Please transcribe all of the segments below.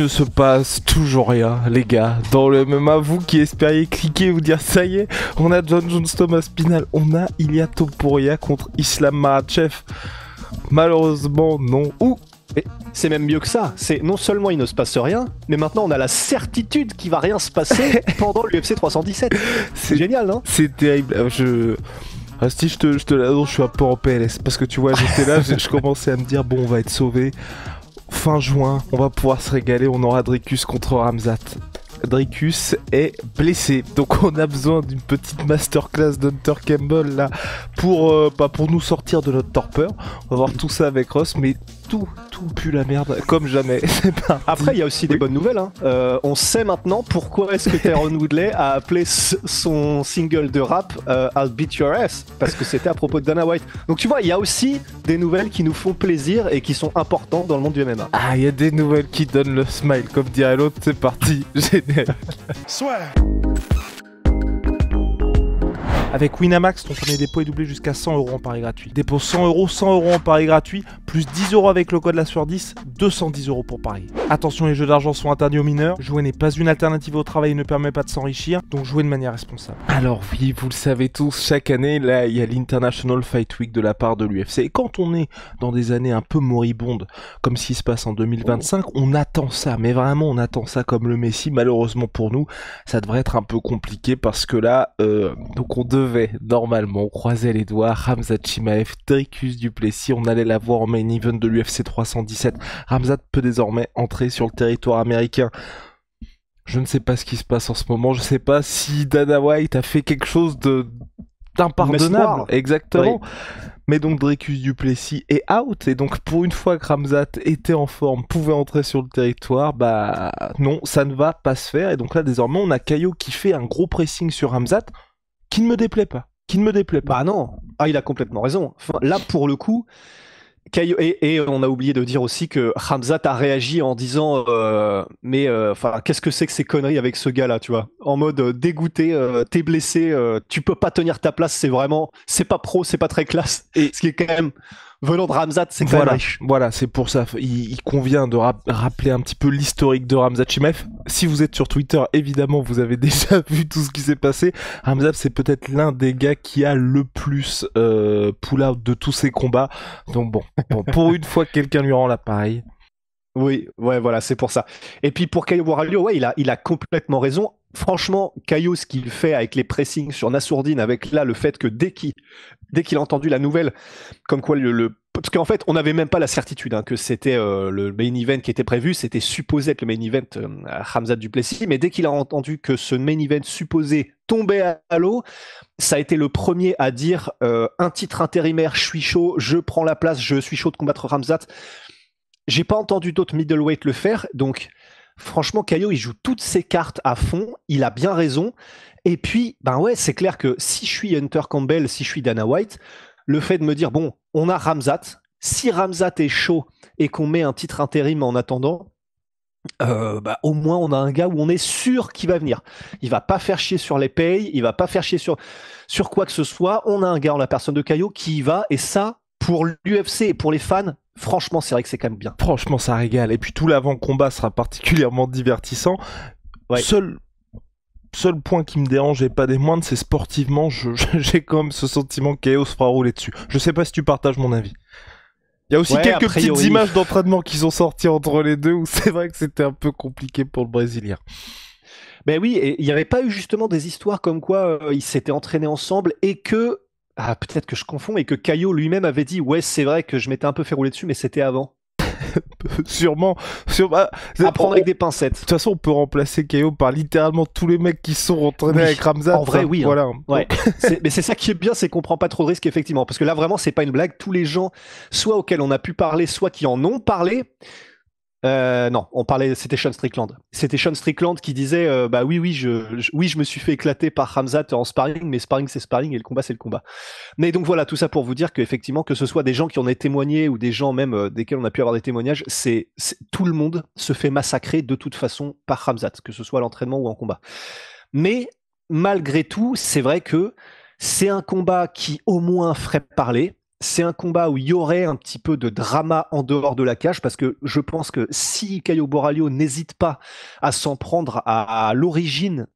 ne se passe toujours rien, les gars. Dans le MMA, vous qui espériez cliquer et vous dire ça y est, on a Jon Jones Aspinall, on a Ilia Topuria contre Islam Makhachev. Malheureusement, non. Ouh. Mais c'est même mieux que ça. C'est non seulement il ne se passe rien, mais maintenant on a la certitude qu'il va rien se passer pendant l'UFC 317. C'est génial, non? C'est terrible. Rusty, je te l'annonce, je suis un peu en PLS. Parce que tu vois, j'étais là, je commençais à me dire, bon, on va être sauvé. Fin juin, on va pouvoir se régaler, on aura Dricus contre Khamzat. Dricus est blessé, donc on a besoin d'une petite masterclass d'Hunter Campbell là pour nous sortir de notre torpeur. On va voir tout ça avec Ross, mais tout pue la merde comme jamais. C'est parti. Après, il y a aussi des bonnes nouvelles. Hein. On sait maintenant pourquoi est-ce que Tyron Woodley a appelé son single de rap I'll Beat Your Ass, parce que c'était à propos de Dana White. Donc tu vois, il y a aussi des nouvelles qui nous font plaisir et qui sont importantes dans le monde du MMA. Ah, il y a des nouvelles qui donnent le smile, comme dirait l'autre. C'est parti. Génial. Soit. Avec Winamax, ton premier dépôt est doublé jusqu'à 100 € en pari gratuit. Dépose 100 €, 100 € en pari gratuit, plus 10 € avec le code la sur 10, 210 € pour parier. Attention, les jeux d'argent sont interdits aux mineurs. Jouer n'est pas une alternative au travail et ne permet pas de s'enrichir, donc jouez de manière responsable. Alors oui, vous le savez tous, chaque année, là, il y a l'International Fight Week de la part de l'UFC. Et quand on est dans des années un peu moribondes, comme ce qui se passe en 2025, on attend ça, mais vraiment on attend ça comme le Messi. Malheureusement pour nous, ça devrait être un peu compliqué parce que là, donc on devait normalement croiser les doigts, Khamzat Chimaev, Dricus du Plessis, on allait la voir en main event de l'UFC 317. Khamzat peut désormais entrer sur le territoire américain. Je ne sais pas ce qui se passe en ce moment, je ne sais pas si Dana White a fait quelque chose d'impardonnable, exactement. Oui. Mais donc Dricus du Plessis est out, et donc pour une fois que Khamzat était en forme, pouvait entrer sur le territoire, bah non, ça ne va pas se faire, et donc là désormais on a Caio qui fait un gros pressing sur Khamzat, qui ne me déplaît pas. Bah non, il a complètement raison. Enfin, là, pour le coup, Caio, et on a oublié de dire aussi que Khamzat a réagi en disant qu'est-ce que c'est que ces conneries avec ce gars-là, tu vois, en mode dégoûté, t'es blessé, tu peux pas tenir ta place, c'est pas pro, c'est pas très classe. Et ce qui est quand même venant de Khamzat, c'est quand même riche. Voilà, c'est pour ça. Il convient de rappeler un petit peu l'historique de Khamzat Chimaev. Si vous êtes sur Twitter, évidemment, vous avez déjà vu tout ce qui s'est passé. Khamzat, c'est peut-être l'un des gars qui a le plus pull-out de tous ces combats. Donc bon, pour une fois, quelqu'un lui rend l'appareil. Oui, ouais, voilà, c'est pour ça. Et puis pour Caio Borralho, ouais, il a complètement raison. Franchement, Caio, ce qu'il fait avec les pressings sur Nassourdine, avec là le fait que dès qu'il a entendu la nouvelle, comme quoi parce qu'en fait, on n'avait même pas la certitude que c'était le main event qui était prévu, c'était supposé être le main event Khamzat du Plessis, mais dès qu'il a entendu que ce main event supposé tombait à l'eau, ça a été le premier à dire un titre intérimaire, je suis chaud, je prends la place, je suis chaud de combattre Khamzat. J'ai pas entendu d'autres middleweight le faire, donc franchement, Caio, il joue toutes ses cartes à fond, il a bien raison. Et puis, ben ouais, c'est clair que si je suis Hunter Campbell, si je suis Dana White, le fait de me dire, bon, on a Khamzat, si Khamzat est chaud et qu'on met un titre intérim en attendant, au moins on a un gars où on est sûr qu'il va venir. Il va pas faire chier sur les payes, il va pas faire chier sur quoi que ce soit. On a un gars en la personne de Caio qui y va, et ça, pour l'UFC et pour les fans, franchement, c'est vrai que c'est quand même bien. Franchement, ça régale. Et puis tout l'avant-combat sera particulièrement divertissant. Ouais. Seul point qui me dérange et pas des moindres, c'est sportivement, j'ai quand même ce sentiment que Caio se fera rouler dessus. Je sais pas si tu partages mon avis. Il y a aussi quelques petites images d'entraînement qui sont sorties entre les deux où c'est vrai que c'était un peu compliqué pour le Brésilien. Ben oui, et il n'y avait pas eu justement des histoires comme quoi ils s'étaient entraînés ensemble et que peut-être que je confonds, et que Caio lui-même avait dit ouais, c'est vrai que je m'étais un peu fait rouler dessus, mais c'était avant. Sûrement. À prendre avec des pincettes. De toute façon, on peut remplacer Caio par littéralement tous les mecs qui sont entraînés avec Khamzat. En vrai, oui. Voilà. Ouais. Mais c'est ça qui est bien, c'est qu'on prend pas trop de risques, effectivement. Parce que là, vraiment, c'est pas une blague. Tous les gens, soit auxquels on a pu parler, soit qui en ont parlé. Non, on parlait, c'était Sean Strickland. C'était Sean Strickland qui disait oui, je me suis fait éclater par Khamzat en sparring, mais sparring c'est sparring et le combat c'est le combat. Mais donc voilà, tout ça pour vous dire qu'effectivement, que ce soit des gens qui en aient témoigné ou des gens même desquels on a pu avoir des témoignages, c'est tout le monde se fait massacrer de toute façon par Khamzat, que ce soit à l'entraînement ou en combat. Mais malgré tout, c'est vrai que c'est un combat qui au moins ferait parler. c'est un combat où il y aurait un petit peu de drama en dehors de la cage, parce que je pense que si Caio Borralho n'hésite pas à s'en prendre à l'origine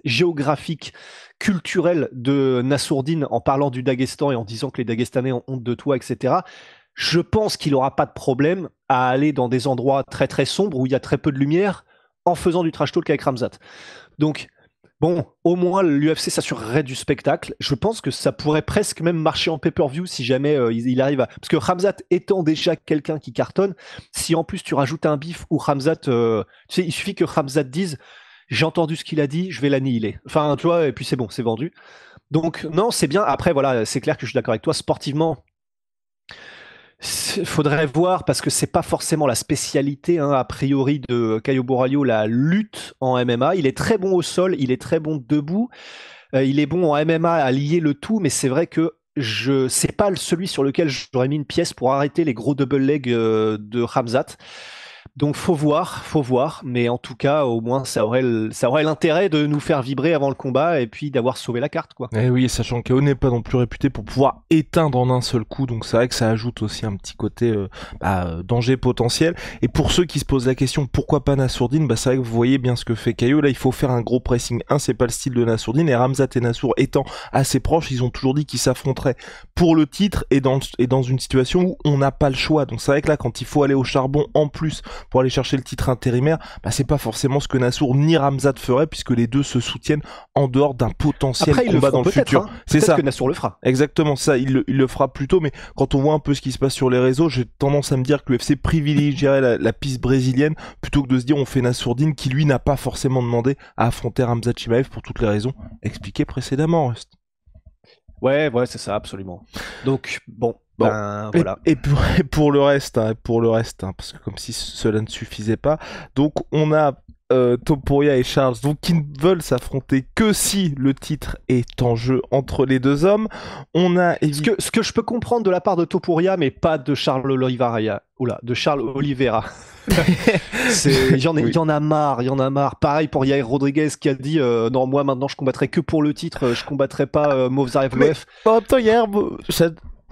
géographique, culturelle de Nassourdine, en parlant du Daghestan et en disant que les Dagestanais ont honte de toi, etc., je pense qu'il n'aura pas de problème à aller dans des endroits très très sombres où il y a très peu de lumière en faisant du trash talk avec Khamzat. Donc, bon, au moins l'UFC s'assurerait du spectacle. Je pense que ça pourrait presque même marcher en pay-per-view si jamais il arrive à... Parce que Khamzat étant déjà quelqu'un qui cartonne, si en plus tu rajoutes un bif où Khamzat... tu sais, il suffit que Khamzat dise « j'ai entendu ce qu'il a dit, je vais l'annihiler ». Enfin, tu vois, et puis c'est bon, c'est vendu. Donc non, c'est bien. Après, voilà, c'est clair que je suis d'accord avec toi. Sportivement, faudrait voir, parce que c'est pas forcément la spécialité, hein, a priori, de Caio Borralho, la lutte en MMA. Il est très bon au sol, il est très bon debout, il est bon en MMA à lier le tout, mais c'est vrai que c'est pas celui sur lequel j'aurais mis une pièce pour arrêter les gros double legs de Khamzat. Donc faut voir, mais en tout cas au moins ça aurait l'intérêt de nous faire vibrer avant le combat et puis d'avoir sauvé la carte, quoi. Eh oui, sachant que KO n'est pas non plus réputé pour pouvoir éteindre en un seul coup, donc c'est vrai que ça ajoute aussi un petit côté danger potentiel. Et pour ceux qui se posent la question pourquoi pas Nassourdine, c'est vrai que vous voyez bien ce que fait KO. Là il faut faire un gros pressing. C'est pas le style de Nassourdine, et Khamzat et Nassour étant assez proches, ils ont toujours dit qu'ils s'affronteraient pour le titre et dans une situation où on n'a pas le choix. Donc c'est vrai que là quand il faut aller au charbon en plus pour aller chercher le titre intérimaire, c'est pas forcément ce que Nassour ni Khamzat feraient, puisque les deux se soutiennent en dehors d'un potentiel combat dans le futur. Hein. C'est ça. Que Nassour le fera. Exactement ça, il le fera plus tôt, mais quand on voit un peu ce qui se passe sur les réseaux, j'ai tendance à me dire que l'UFC privilégierait la piste brésilienne plutôt que de se dire on fait Nassourdine, qui lui n'a pas forcément demandé à affronter Khamzat Chimaev pour toutes les raisons expliquées précédemment, Rust. Ouais, c'est ça, absolument. Donc, bon. Voilà. Et pour le reste, parce que comme si cela ne suffisait pas, donc on a Topuria et Charles, donc qui ne veulent s'affronter que si le titre est en jeu entre les deux hommes. On a ce que je peux comprendre de la part de Topuria, mais pas de Charles Oliveira. De Charles Oliveira. Il y en a marre. Pareil pour Yair Rodriguez qui a dit non, moi maintenant je combattrai que pour le titre, je combattrai pas Movsar Evloev. En même temps, Yair,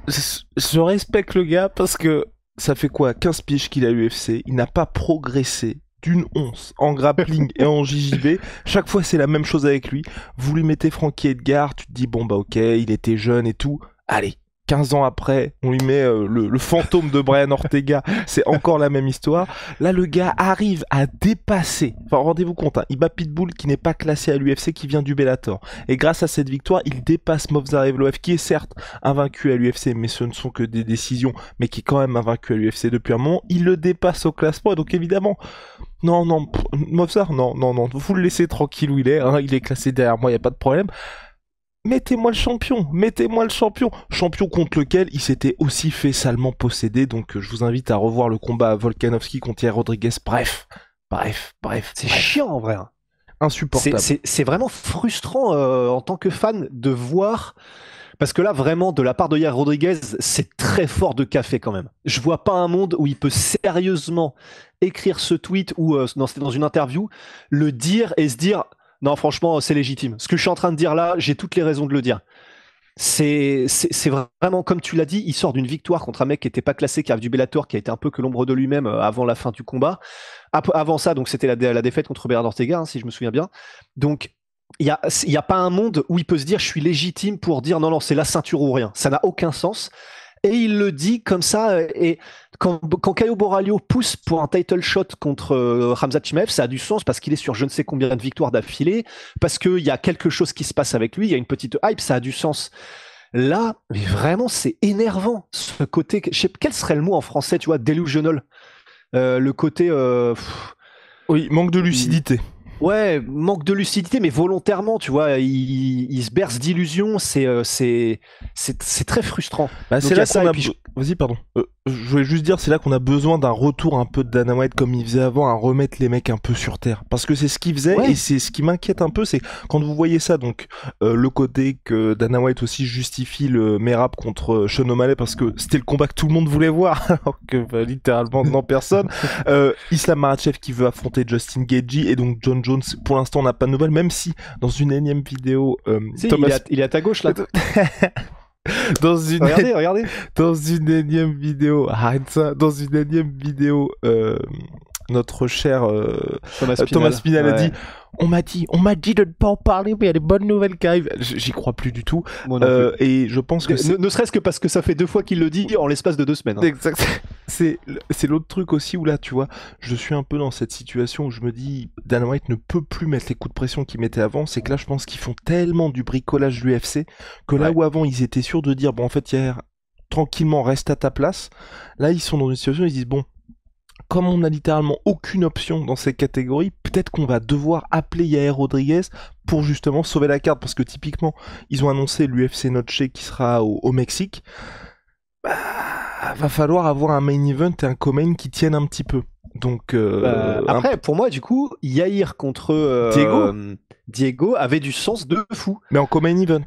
je respecte le gars parce que ça fait quoi, 15 piges qu'il a à l'UFC, il n'a pas progressé d'une once en grappling et en JJB. Chaque fois c'est la même chose avec lui. Vous lui mettez Frankie Edgar, tu te dis bon ok, il était jeune et tout, allez, 15 ans après, on lui met le fantôme de Brian Ortega, c'est encore la même histoire. Là, le gars arrive à dépasser, rendez-vous compte, il bat Pitbull qui n'est pas classé à l'UFC, qui vient du Bellator. Et grâce à cette victoire, il dépasse Movsar Evloev, qui est certes invaincu à l'UFC, mais ce ne sont que des décisions, mais qui est quand même invaincu à l'UFC depuis un moment. Il le dépasse au classement, et donc évidemment, non, Movsar, non, vous le laissez tranquille où il est, il est classé derrière moi, il n'y a pas de problème. Mettez-moi le champion contre lequel il s'était aussi fait salement posséder, donc je vous invite à revoir le combat à Volkanovski contre Yair Rodriguez, bref. C'est chiant en vrai. Insupportable. C'est vraiment frustrant en tant que fan de voir, parce que là vraiment de la part de Yair Rodriguez, c'est très fort de café quand même. Je vois pas un monde où il peut sérieusement écrire ce tweet ou c'était dans une interview, le dire et se dire non, franchement, c'est légitime. Ce que je suis en train de dire là, j'ai toutes les raisons de le dire. C'est vraiment, comme tu l'as dit, il sort d'une victoire contre un mec qui n'était pas classé, qui arrive du Bellator, qui a été un peu que l'ombre de lui-même avant la fin du combat. Avant ça, donc c'était la défaite contre Bernard Ortega, si je me souviens bien. Donc, il y a pas un monde où il peut se dire je suis légitime pour dire non, c'est la ceinture ou rien. Ça n'a aucun sens. Et il le dit comme ça. Et quand Caio Borralho pousse pour un title shot contre Khamzat Chimaev, ça a du sens parce qu'il est sur je ne sais combien de victoires d'affilée, parce qu'il y a quelque chose qui se passe avec lui, il y a une petite hype, ça a du sens. Là, mais vraiment, c'est énervant, ce côté. Je sais, quel serait le mot en français, tu vois, delusional. Le côté. Oui, manque de lucidité. Ouais, manque de lucidité, mais volontairement, tu vois, il se berce d'illusions, c'est très frustrant. C'est là qu'on a... Vas-y, pardon. Je voulais juste dire, c'est là qu'on a besoin d'un retour un peu de Dana White comme il faisait avant, à remettre les mecs un peu sur terre. Parce que c'est ce qu'il faisait, et c'est ce qui m'inquiète un peu, c'est quand vous voyez ça, donc le côté que Dana White aussi justifie le Merab contre Sean O'Malley, parce que c'était le combat que tout le monde voulait voir, alors que littéralement non personne. Islam Makhachev qui veut affronter Justin Gaethje, et donc John Jones, pour l'instant on n'a pas de nouvelles, même si dans une énième vidéo... il est à ta gauche là. Dans une, Regardez. dans une énième vidéo, arrête ça, dans une énième vidéo, notre cher Thomas Spinal a dit, on m'a dit de ne pas en parler, mais il y a des bonnes nouvelles qui arrivent. J'y crois plus du tout. Moi non plus. Et je pense que ne serait-ce que parce que ça fait 2 fois qu'il le dit en l'espace de 2 semaines. Hein. Exact. C'est l'autre truc aussi où là, tu vois, je suis un peu dans cette situation où je me dis, Dana White ne peut plus mettre les coups de pression qu'il mettait avant. C'est que là, je pense qu'ils font tellement du bricolage de l'UFC que là où avant, ils étaient sûrs de dire, bon, en fait, hier, tranquillement, reste à ta place. Là, ils sont dans une situation où ils disent, bon, comme on n'a littéralement aucune option dans ces catégories, peut-être qu'on va devoir appeler Yair Rodriguez pour justement sauver la carte. Parce que typiquement, ils ont annoncé l'UFC Noche qui sera au Mexique. Bah, va falloir avoir un main event et un co-main qui tiennent un petit peu. Donc après, pour moi, du coup, Yair contre Diego avait du sens de fou. Mais en co-main event.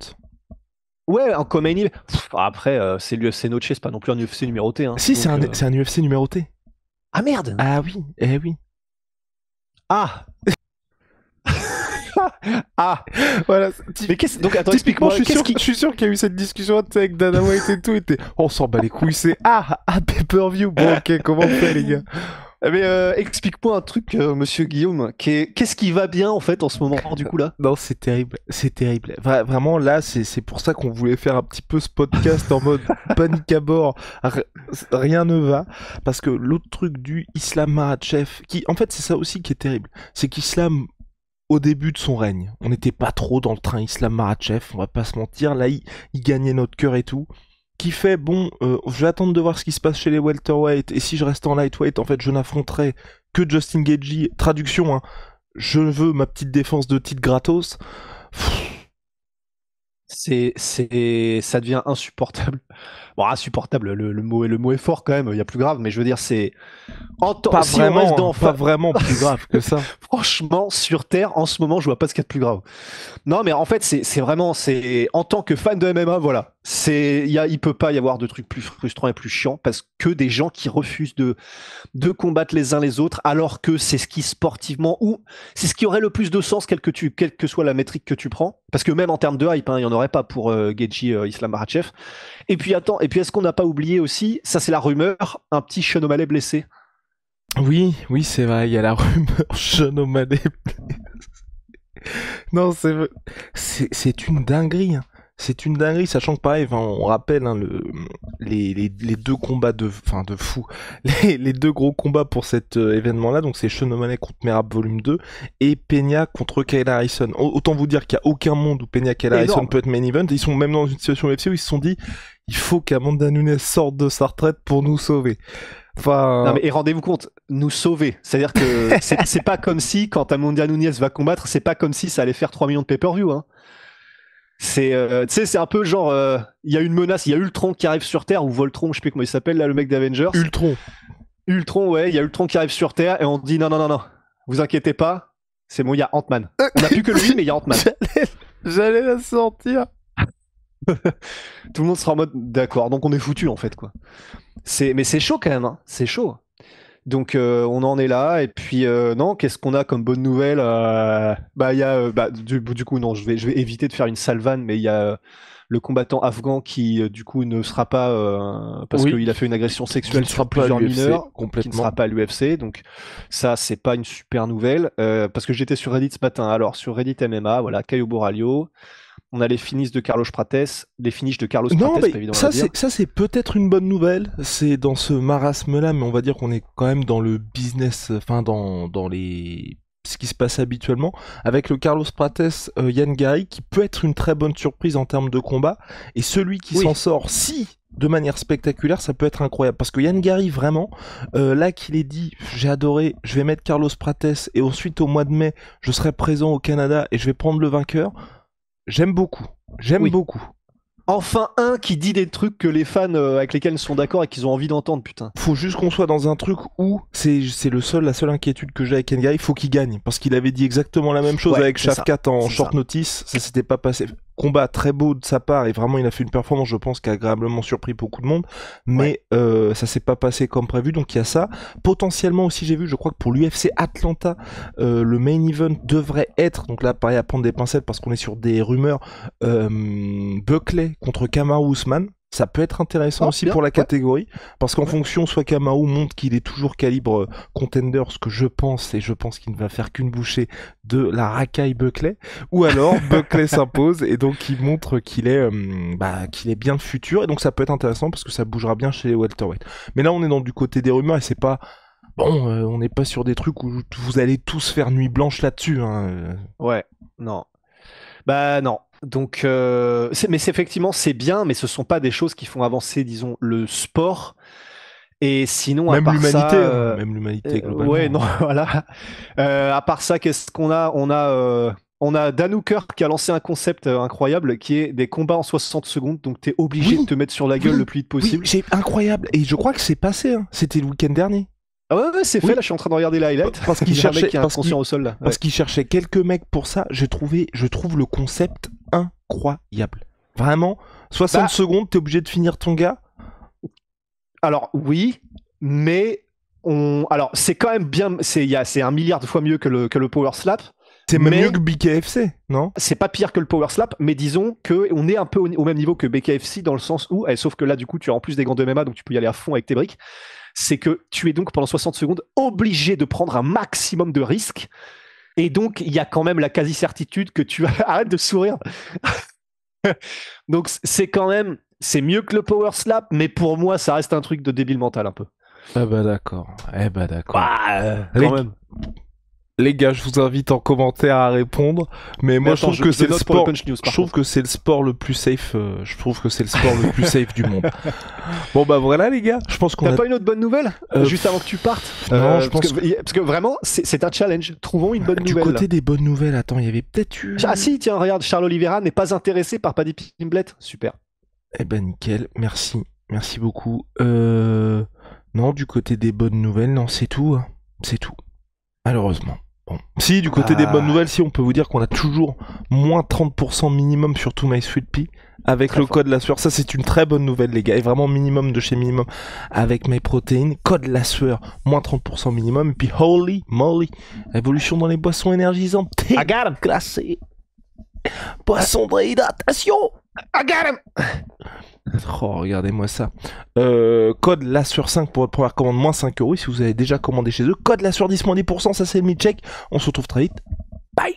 Ouais, en co-main event. Après, c'est l'UFC Noche, c'est pas non plus un UFC numéroté. Hein. Si, c'est un UFC numéroté. Ah merde! Ah oui, eh oui. Ah! Ah! Voilà. Mais donc attends, explique-moi. Je suis sûr qu'il y a eu cette discussion avec Dana White et tout. On s'en bat les couilles, c'est pay-per-view. Bon, ok, comment on fait, les gars? Mais explique-moi un truc, monsieur Guillaume. Qu'est-ce qui va bien en fait en ce moment du coup là? Non, c'est terrible, c'est terrible. Vraiment là, c'est pour ça qu'on voulait faire un petit peu ce podcast en mode panique à bord. Rien ne va parce que l'autre truc du Islam Makhachev, qui en fait c'est ça aussi qui est terrible, c'est qu'Islam au début de son règne, on n'était pas trop dans le train Islam Makhachev, on va pas se mentir. Là, il gagnait notre cœur et tout. Qui fait, bon, je vais attendre de voir ce qui se passe chez les welterweight, et si je reste en lightweight, en fait, je n'affronterai que Justin Gaethje. Traduction, hein, je veux ma petite défense de titre gratos. Ça devient insupportable. Bon, insupportable, le mot est fort quand même, il y a plus grave, mais je veux dire, c'est... Pas vraiment plus grave que ça. Franchement, sur Terre, en ce moment, je vois pas ce qu'il y a de plus grave. Non, mais en fait, c'est vraiment, en tant que fan de MMA, voilà, il peut pas y avoir de trucs plus frustrants et plus chiants, parce que des gens qui refusent de combattre les uns les autres, alors que c'est ce qui sportivement, ou c'est ce qui aurait le plus de sens, quelle que soit la métrique que tu prends, parce que même en termes de hype, hein, il y en aurait pas pour Gaethje, Islam Makhachev. Et puis attends, est-ce qu'on n'a pas oublié aussi, ça c'est la rumeur, un petit Sean O'Malley blessé. Oui, c'est vrai, il y a la rumeur Sean O'Malley blessé. Non, c'est une dinguerie. Hein. C'est une dinguerie, sachant que pareil, on rappelle hein, les deux combats de fou, les deux gros combats pour cet événement-là, donc c'est Sean O'Malley contre Merab Volume 2 et Peña contre Kyle Harrison. Autant vous dire qu'il n'y a aucun monde où Peña Kyle Harrison peut être main event. Ils sont même dans une situation UFC où ils se sont dit il faut qu'Amanda Nunes sorte de sa retraite pour nous sauver. Enfin... Non mais et rendez-vous compte, nous sauver. C'est-à-dire que c'est pas comme si quand Amanda Nunes va combattre, c'est pas comme si ça allait faire 3 millions de pay-per-view. Hein. C'est c'est un peu genre il y a une menace, il y a Ultron qui arrive sur Terre ou Voltron, je sais plus comment il s'appelle là, le mec d'Avengers. Ultron, ouais, il y a Ultron qui arrive sur Terre et on dit non, vous inquiétez pas, c'est bon, il y a Ant-Man. On n'a plus que lui, mais il y a Ant-Man. J'allais la sortir. Tout le monde sera en mode d'accord, donc on est foutu en fait quoi. Mais c'est chaud quand même, hein. C'est chaud. Donc on en est là et puis non, qu'est-ce qu'on a comme bonne nouvelle il y a du coup non, je vais éviter de faire une sale vanne, mais il y a le combattant afghan qui du coup ne sera pas parce qu'il a fait une agression sexuelle sur plusieurs mineurs, qui ne sera pas à l'UFC. Donc ça c'est pas une super nouvelle parce que j'étais sur Reddit ce matin. Alors sur Reddit MMA, voilà, Caio Borralho. On a les finishes de Carlos Prates, évidemment. Ça c'est peut-être une bonne nouvelle. C'est dans ce marasme-là, mais on va dire qu'on est quand même dans le business, enfin dans ce qui se passe habituellement, avec le Carlos Prates Yan Gary, qui peut être une très bonne surprise en termes de combat, et celui qui s'en sort, de manière spectaculaire, ça peut être incroyable, parce que Yan Gary, vraiment, là qu'il est dit, j'ai adoré, je vais mettre Carlos Prates, et ensuite au mois de mai, je serai présent au Canada, et je vais prendre le vainqueur. J'aime beaucoup. Beaucoup. Enfin un qui dit des trucs que les fans avec lesquels ils sont d'accord et qu'ils ont envie d'entendre, putain. Faut juste qu'on soit dans un truc où c'est la seule inquiétude que j'ai avec Ngai, il faut qu'il gagne. Parce qu'il avait dit exactement la même chose avec Shafkat en short notice, ça s'était pas passé. combat très beau de sa part et vraiment il a fait une performance, je pense, qui a agréablement surpris beaucoup de monde, mais ça s'est pas passé comme prévu, donc il y a ça. Potentiellement aussi, j'ai vu, je crois que pour l'UFC Atlanta, le main event devrait être, donc là pareil à prendre des pincettes parce qu'on est sur des rumeurs, Buckley contre Kamaru Usman. Ça peut être intéressant aussi pour la catégorie, parce qu'en fonction, soit Kamaru montre qu'il est toujours calibre contender, ce que je pense, et je pense qu'il ne va faire qu'une bouchée de la racaille Buckley, ou alors Buckley s'impose, et donc il montre qu'il est bien le futur, et donc ça peut être intéressant, parce que ça bougera bien chez les welterweight. Mais là, on est dans du côté des rumeurs, et c'est pas... Bon, on n'est pas sur des trucs où vous allez tous faire nuit blanche là-dessus. Hein. Ouais, non. Bah non. Donc, mais effectivement, c'est bien, mais ce sont pas des choses qui font avancer, disons, le sport. Et sinon, même à part l'humanité, ça, même l'humanité globalement. Ouais, non, voilà. À part ça, qu'est-ce qu'on a? On a Dan Hooker qui a lancé un concept incroyable qui est des combats en 60 secondes. Donc, t'es obligé de te mettre sur la gueule le plus vite possible. Oui, c'est incroyable. Et je crois que c'est passé. Hein. C'était le week-end dernier. Ah ouais, c'est fait. Là, je suis en train de regarder les highlights. Parce qu'il cherchait, un mec qui est inconscient au sol là. Parce qu'il cherchait quelques mecs pour ça. Je trouve le concept incroyable. Vraiment, 60 secondes, t'es obligé de finir ton gars. Alors oui, mais alors c'est quand même bien. C'est 1 milliard de fois mieux que le power slap. C'est même mieux que BKFC, non? C'est pas pire que le power slap, mais disons que on est un peu au même niveau que BKFC dans le sens où, sauf que là du coup tu as en plus des gants de MMA, donc tu peux y aller à fond avec tes briques. C'est que tu es donc pendant 60 secondes obligé de prendre un maximum de risques, et donc il y a quand même la quasi-certitude que tu arrête de sourire. Donc c'est quand même, c'est mieux que le power slap, mais pour moi ça reste un truc de débile mental un peu. Ah bah d'accord. Eh bah d'accord. Quand même. Les gars, je vous invite en commentaire à répondre. Mais moi, je trouve que c'est le sport. Je trouve que c'est le sport le plus safe. Je trouve que c'est le sport le plus safe du monde. Bon bah voilà les gars. Je pense qu'on. T'as pas une autre bonne nouvelle juste avant que tu partes? Non, je pense parce que vraiment, c'est un challenge. Trouvons une bonne nouvelle. Du côté des bonnes nouvelles, attends, il y avait peut-être eu. Ah si, tiens, regarde, Charles Oliveira n'est pas intéressé par Paddy Pimblett. Super. Eh ben nickel, merci beaucoup. Non, du côté des bonnes nouvelles, non, c'est tout. Hein. C'est tout. Malheureusement. Bon. Si, du côté des bonnes nouvelles, si on peut vous dire qu'on a toujours moins 30% minimum sur tout My Sweet Pea avec le code la sueur. Ça, c'est une très bonne nouvelle, les gars. Et vraiment minimum de chez minimum avec My Protein. Code la sueur, moins 30% minimum. Et puis, holy moly, évolution dans les boissons énergisantes. I got him. Classé. Boisson de réhydratation. I got him. Oh, regardez-moi ça. Code la sur 5 pour votre première commande, moins 5 € si vous avez déjà commandé chez eux. Code la sur 10, moins 10%, ça c'est le mid-check. On se retrouve très vite. Bye.